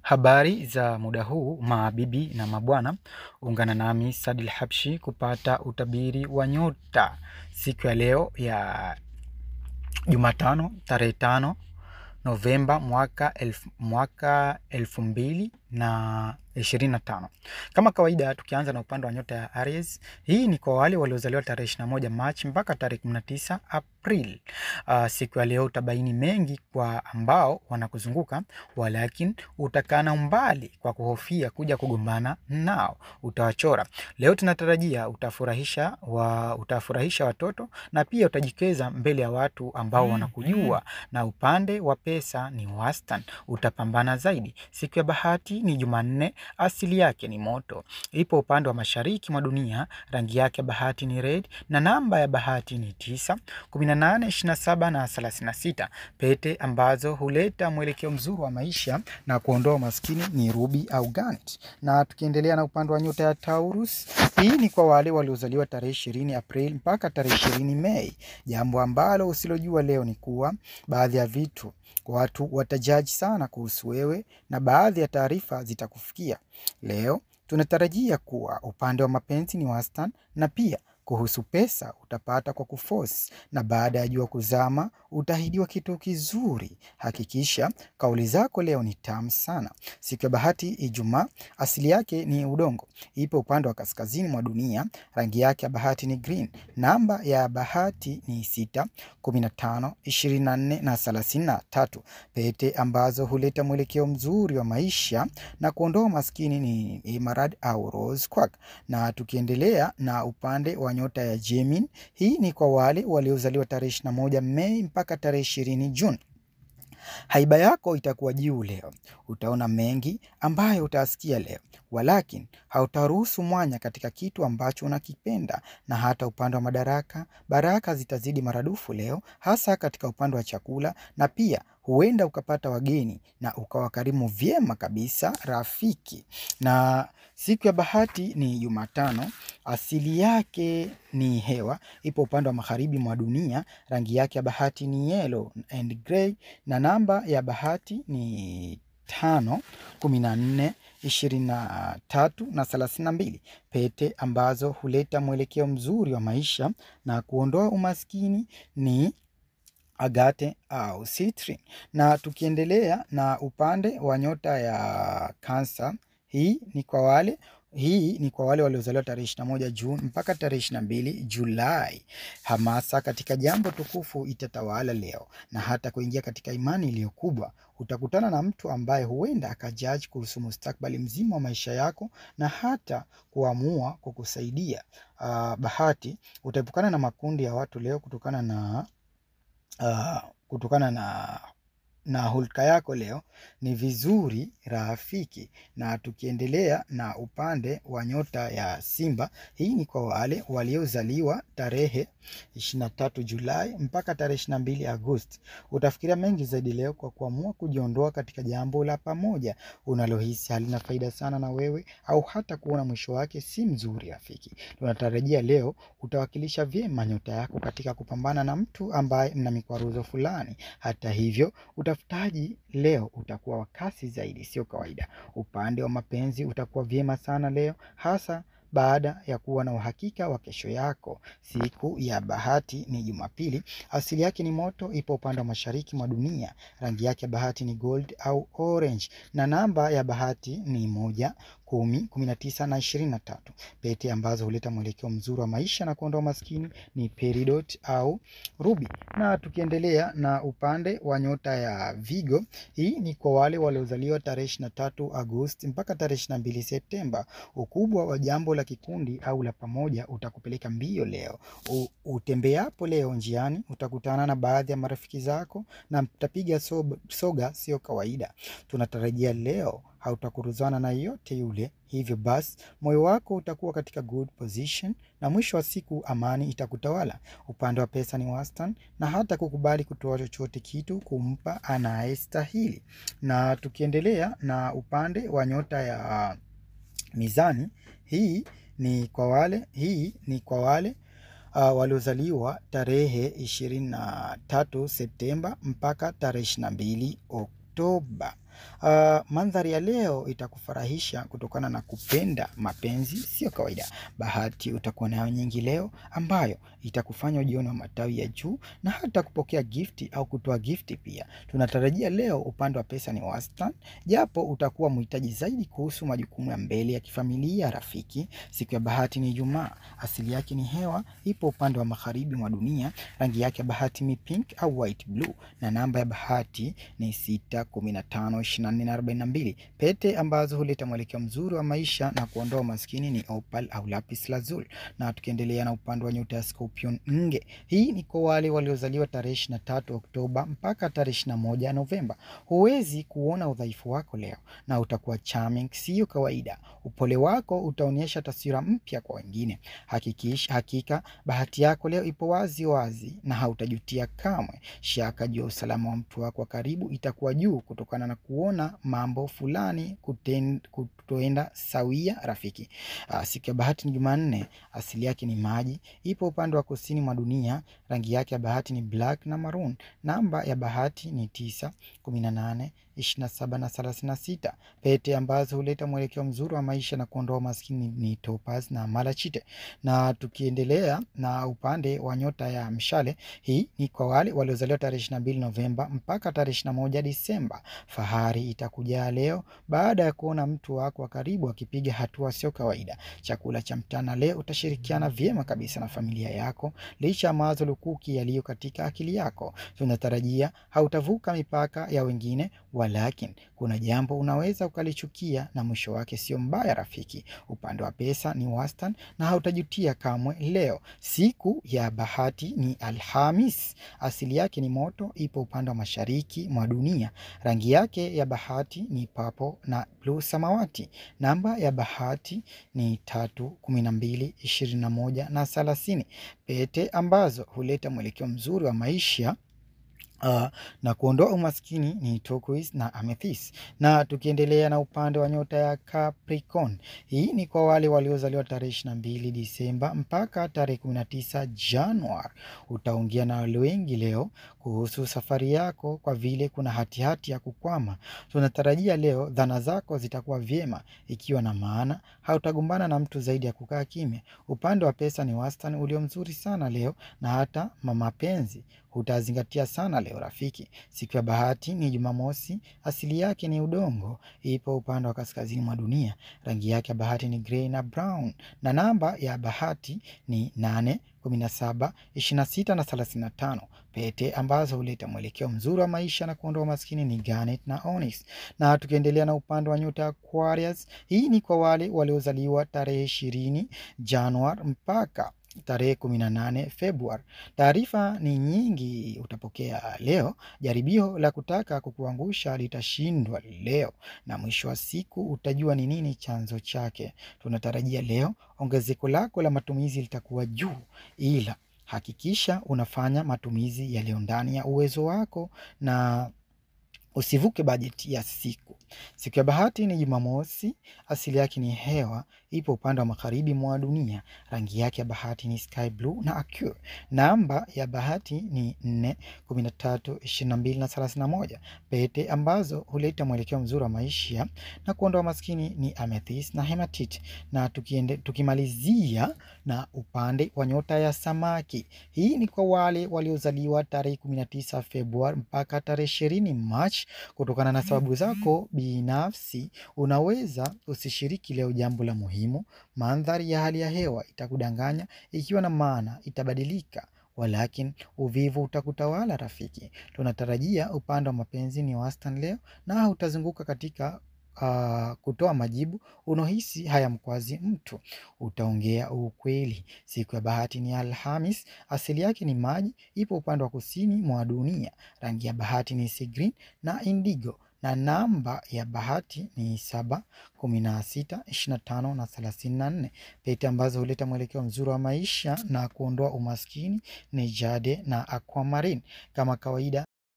Habari za muda huu mabibi na mabwana, ungana nami Sadil Habshi kupata utabiri wa nyota siku ya leo ya Jumatano tarehe 5 Novemba mwaka 2025. Kama kawaida tukianza na upande wa nyota ya Aries. Hii ni kwa wale waliozaliwa tarehe 21 March mpaka tarehe 19 April. Siku ya leo utabaini mengi kwa ambao wanakuzunguka, walakini utakana umbali kwa kuhofia kuja kugombana nao, utawachora. Leo tunatarajia utafurahisha watoto na pia utajikeza mbele ya watu ambao wanakujua, na upande wa pesa ni wastani, utapambana zaidi. Siku ya bahati ni Jumanne, asili yake ni moto. Ipo upande wa mashariki mwa dunia, rangi yake bahati ni red na namba ya bahati ni 9, 18, 27 na 36. Pete ambazo huleta mwelekeo mzuri wa maisha na kuondoa maskini ni ruby au garnet. Na tukiendelea na upande wa nyota ya Taurus, hii ni kwa wale waliozaliwa tarehe 20 April mpaka tarehe 20 Mei. Jambo ambalo usilojua leo ni kuwa baadhi ya vitu watu watajaji sana kuhusu wewe na baadhi ya taarifa zitakufikia. Leo tunatarajia kuwa upande wa mapenzi ni wastani, na pia kuhusu pesa utapata kwa kuforce, na baada ya jua kuzama utahidiwa kitu kizuri. Hakikisha kauli zako leo ni tamu sana. Siku ya bahati Ijumaa, asili yake ni udongo. Ipo upande wa kaskazini mwa dunia, rangi yake ya bahati ni green. Namba ya bahati ni 6, 15, 24 na 33. Pete ambazo huleta mwelekeo mzuri wa maisha na kuondoa maskini ni emerald au rose quartz. Na tukiendelea na upande wa nyota ya Gemini, hii ni kwa wale waliozaliwa tarehe 21 Mei mpaka tarehe 20 June. Haiba yako itakuwa juu leo. Utaona mengi ambayo utasikia leo, walakini hautaruhusu mwanya katika kitu ambacho unakipenda. Na hata upande wa madaraka, baraka zitazidi maradufu leo, hasa katika upande wa chakula, na pia huenda ukapata wageni na ukawakarimu vyema kabisa rafiki. Na siku ya bahati ni Jumatano, asili yake ni hewa. Ipo upande wa magharibi mwa dunia, rangi yake ya bahati ni yellow and grey na namba ya bahati ni 5, 14, 23 na 32. Pete ambazo huleta mwelekeo mzuri wa maisha na kuondoa umaskini ni agate au citrine. Na tukiendelea na upande wa nyota ya Cancer, hii ni kwa wale waliozaliwa tarehe 21 June mpaka tarehe 22 Julai. Hamasa katika jambo tukufu itatawala leo, na hata kuingia katika imani iliyo kubwa. Utakutana na mtu ambaye huenda akajaji kuhusu mustakabali mzima wa maisha yako na hata kuamua kukusaidia. Bahati, utaepukana na makundi ya watu leo kutokana na hulka yako leo ni vizuri rafiki. Na tukiendelea na upande wa nyota ya Simba, hii ni kwa wale waliozaliwa tarehe 23 Julai mpaka tarehe 22 Agosti. Utafikiria mengi zaidi leo kwa kuamua kujiondoa katika jambo la pamoja unalohisi halina faida sana na wewe, au hata kuona mwisho wake si mzuri rafiki. Tunatarajia leo utawakilisha vyema nyota yako katika kupambana na mtu ambaye mna mikwaruzo fulani. Hata hivyo, utafutaji leo utakuwa wa kasi zaidi, sio kawaida. Upande wa mapenzi utakuwa vyema sana leo, hasa baada ya kuwa na uhakika wa kesho yako. Siku ya bahati ni Jumapili, asili yake ni moto. Ipo upande wa mashariki mwa dunia, rangi yake ya bahati ni gold au orange na namba ya bahati ni 1, 10, 19 na 23. Pete ambazo huleta mwelekeo mzuri wa maisha na kuondoa maskini ni peridot au ruby. Na tukiendelea na upande wa nyota ya Virgo, hii ni kwa wale waliozaliwa tarehe 23 Agosti mpaka tarehe 22 Septemba. Ukubwa wa jambo la kikundi au la pamoja utakupeleka mbio leo. Utembeapo leo njiani utakutana na baadhi ya marafiki zako na mtapiga soga sio kawaida. Tunatarajia leo hautakuruzana na yote yule, hivyo basi moyo wako utakuwa katika good position na mwisho wa siku amani itakutawala. Upande wa pesa ni wastani, na hata kukubali kutoa chochote kitu kumpa anayestahili. Na tukiendelea na upande wa nyota ya Mizani, hii ni kwa wale waliozaliwa tarehe 23 Septemba mpaka tarehe 22 Oktoba. Mandhari ya leo itakufurahisha kutokana na kupenda mapenzi sio kawaida. Bahati utakuwa nayo nyingi leo ambayo itakufanya ujione wa matawi ya juu na hata kupokea gifti au kutoa gifti pia. Tunatarajia leo upande wa pesa ni wastani, japo utakuwa mhitaji zaidi kuhusu majukumu ya mbele ya kifamilia rafiki. Siku ya bahati ni Ijumaa, asili yake ni hewa, ipo upande wa magharibi mwa dunia, rangi yake ya bahati ni pink au white blue, na namba ya bahati ni 6, 15, 24 na 42. Pete ambazo huleta mwelekeo mzuri wa maisha na kuondoa umaskini ni opal au lapis lazuli. Na tukiendelea na upande wa nyota ya Scorpion nge. Hii ni kwa wale waliozaliwa tarehe 23 Oktoba mpaka tarehe 21 Novemba. Huwezi kuona udhaifu wako leo na utakuwa charming sio kawaida. Upole wako utaonyesha taswira mpya kwa wengine. Hakika bahati yako leo ipo wazi wazi na hautajutia kamwe. Shaka juu ya usalama wa mtu wako wa karibu itakuwa juu kutokana na kuona mambo fulani kutoenda sawia rafiki. Siku ya bahati ni Jumanne, asili yake ni maji, ipo upande wa kusini mwa dunia, rangi yake ya bahati ni black na maroon, namba ya bahati ni 9, 18, 27 na 36. Pete ambazo huleta mwelekeo mzuri wa maisha na kuondoa umaskini ni topaz na malachite. Na tukiendelea na upande wa nyota ya mshale, hii ni kwa wale waliozaliwa tarehe 22 Novemba mpaka tarehe 21 Disemba. Fahari itakuja leo baada ya kuona mtu wako wa karibu akipiga hatua sio kawaida. Chakula cha mchana leo utashirikiana vyema kabisa na familia yako licha ya mawazo lukuki yaliyo katika akili yako. Tunatarajia hautavuka mipaka ya wengine, walakin kuna jambo unaweza ukalichukia na mwisho wake sio mbaya rafiki. Upande wa pesa ni wastani na hautajutia kamwe leo. Siku ya bahati ni Alhamis, asili yake ni moto, ipo upande wa mashariki mwa dunia, rangi yake ya bahati ni purple na blue samawati, namba ya bahati ni 3, 12, 21 na 30. Pete ambazo huleta mwelekeo mzuri wa maisha na kuondoa umaskini ni turquoise na amethyst. Na tukiendelea na upande wa nyota ya Capricorn, hii ni kwa wale waliozaliwa tarehe 22 Disemba mpaka tarehe 19 Januari. Utaongea na wale wengi leo kuhusu safari yako kwa vile kuna hatihati ya kukwama. Tunatarajia leo dhana zako zitakuwa vyema ikiwa na maana hautagombana na mtu zaidi ya kukaa kimya. Upande wa pesa ni wastani ulio mzuri sana leo na hata mapenzi utazingatia sana leo rafiki. Siku ya bahati ni Jumamosi, asili yake ni udongo, ipo upande wa kaskazini mwa dunia, rangi yake ya bahati ni grey na brown, na namba ya bahati ni 8, 17, 26 na 35. Pete ambazo huleta mwelekeo mzuri wa maisha na kuondoa umaskini ni garnet na onyx. Na tukiendelea na upande wa nyota Aquarius, hii ni kwa wale waliozaliwa tarehe 20 Januari mpaka tarehe 18 Februari. Taarifa ni nyingi utapokea leo. Jaribio la kutaka kukuangusha litashindwa leo na mwisho wa siku utajua ni nini chanzo chake. Tunatarajia leo ongezeko lako la matumizi litakuwa juu, ila hakikisha unafanya matumizi yaliyo ndani ya uwezo wako na usivuke bajeti ya siku. Siku ya bahati ni Jumamosi, asili yake ni hewa, ipo upande wa magharibi mwa dunia, rangi yake ya bahati ni sky blue na aqua. Namba ya bahati ni 4, 13, 22 na 31. Pete ambazo huleta mwelekeo mzuri wa maisha na kuondoa maskini ni amethyst na hematite. Na tukimalizia na upande wa nyota ya Samaki, hii ni kwa wale waliozaliwa tarehe 19 Februari mpaka tarehe 20 March. Kutokana na sababu zako binafsi unaweza usishiriki leo jambo la muhimu. Mandhari ya hali ya hewa itakudanganya ikiwa na maana itabadilika, walakin uvivu utakutawala rafiki. Tunatarajia upande wa mapenzi ni wastani leo na utazunguka katika kutoa majibu unohisi hayamkwazi mtu. Utaongea ukweli. Siku ya bahati ni Alhamis, asili yake ni maji, ipo upande wa kusini mwa dunia, rangi ya bahati ni sea green na indigo, na namba ya bahati ni 7, 16, 25 na 34. Pete ambazo huleta mwelekeo mzuri wa maisha na kuondoa umaskini ni jade na aquamarine. Kama kawaida